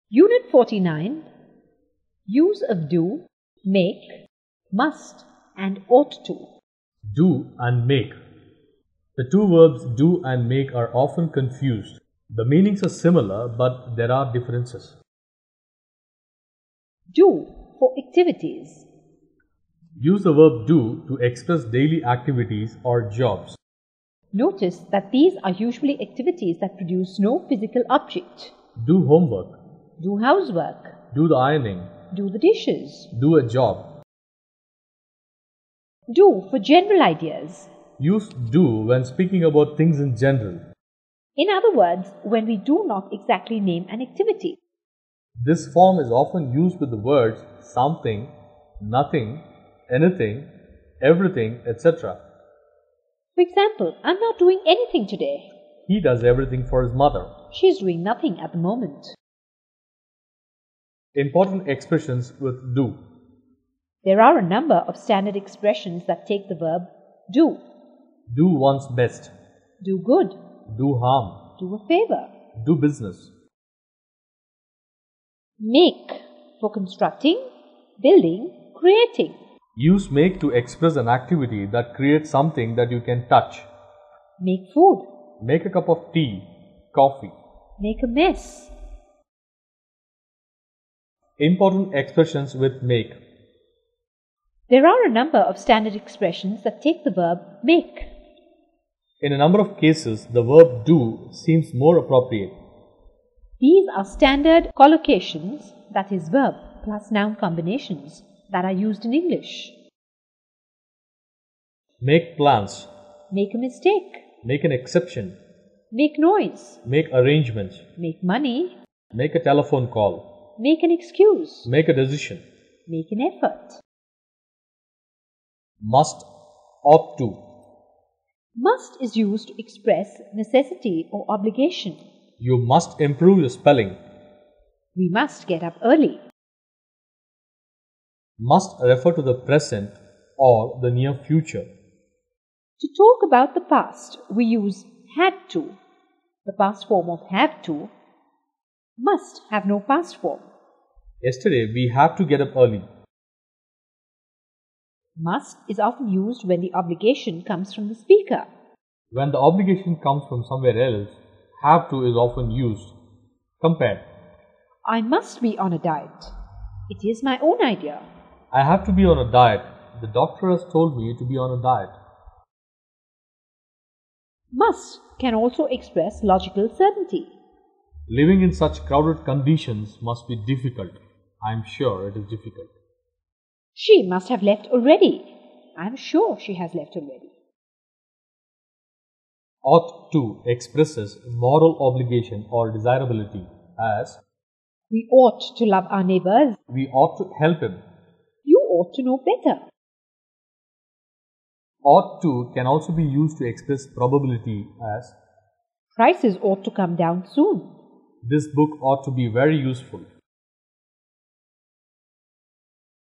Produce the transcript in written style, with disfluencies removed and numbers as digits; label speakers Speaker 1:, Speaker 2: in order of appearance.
Speaker 1: Unit 49. Use of do, make, must and ought to.
Speaker 2: Do and make. The two verbs do and make are often confused. The meanings are similar, but there are differences.
Speaker 1: Do for activities.
Speaker 2: Use the verb do to express daily activities or jobs.
Speaker 1: Notice that these are usually activities that produce no physical object.
Speaker 2: Do homework.
Speaker 1: Do housework.
Speaker 2: Do the ironing.
Speaker 1: Do the dishes.
Speaker 2: Do a job.
Speaker 1: Do for general ideas.
Speaker 2: Use do when speaking about things in general.
Speaker 1: In other words, when we do not exactly name an activity.
Speaker 2: This form is often used with the words something, nothing, anything, everything, etc.
Speaker 1: For example, I'm not doing anything today.
Speaker 2: He does everything for his mother.
Speaker 1: She's doing nothing at the moment.
Speaker 2: Important expressions with do.
Speaker 1: There are a number of standard expressions that take the verb do.
Speaker 2: Do one's best.
Speaker 1: Do good.
Speaker 2: Do harm.
Speaker 1: Do a favor.
Speaker 2: Do business.
Speaker 1: Make for constructing, building, creating.
Speaker 2: Use make to express an activity that creates something that you can touch.
Speaker 1: Make food.
Speaker 2: Make a cup of tea, coffee.
Speaker 1: Make a mess.
Speaker 2: Important expressions with make.
Speaker 1: There are a number of standard expressions that take the verb make.
Speaker 2: In a number of cases, the verb do seems more appropriate.
Speaker 1: These are standard collocations, that is verb plus noun combinations, that are used in English.
Speaker 2: Make plans.
Speaker 1: Make a mistake.
Speaker 2: Make an exception.
Speaker 1: Make noise.
Speaker 2: Make arrangements.
Speaker 1: Make money.
Speaker 2: Make a telephone call.
Speaker 1: Make an excuse.
Speaker 2: Make a decision.
Speaker 1: Make an effort.
Speaker 2: Must, ought to.
Speaker 1: Must is used to express necessity or obligation.
Speaker 2: You must improve your spelling.
Speaker 1: We must get up early.
Speaker 2: Must refer to the present or the near future.
Speaker 1: To talk about the past, we use had to, the past form of have to. Must have no past form.
Speaker 2: Yesterday we had to get up early.
Speaker 1: Must is often used when the obligation comes from the speaker.
Speaker 2: When the obligation comes from somewhere else, have to is often used. Compare.
Speaker 1: I must be on a diet. It is my own idea.
Speaker 2: I have to be on a diet. The doctor has told me to be on a diet.
Speaker 1: Must can also express logical certainty.
Speaker 2: Living in such crowded conditions must be difficult. I am sure it is difficult.
Speaker 1: She must have left already. I am sure she has left already.
Speaker 2: Ought to expresses moral obligation or desirability, as
Speaker 1: We ought to love our neighbors.
Speaker 2: we ought to help him.
Speaker 1: You ought to know better.
Speaker 2: Ought to can also be used to express probability, as
Speaker 1: Prices ought to come down soon.
Speaker 2: this book ought to be very useful.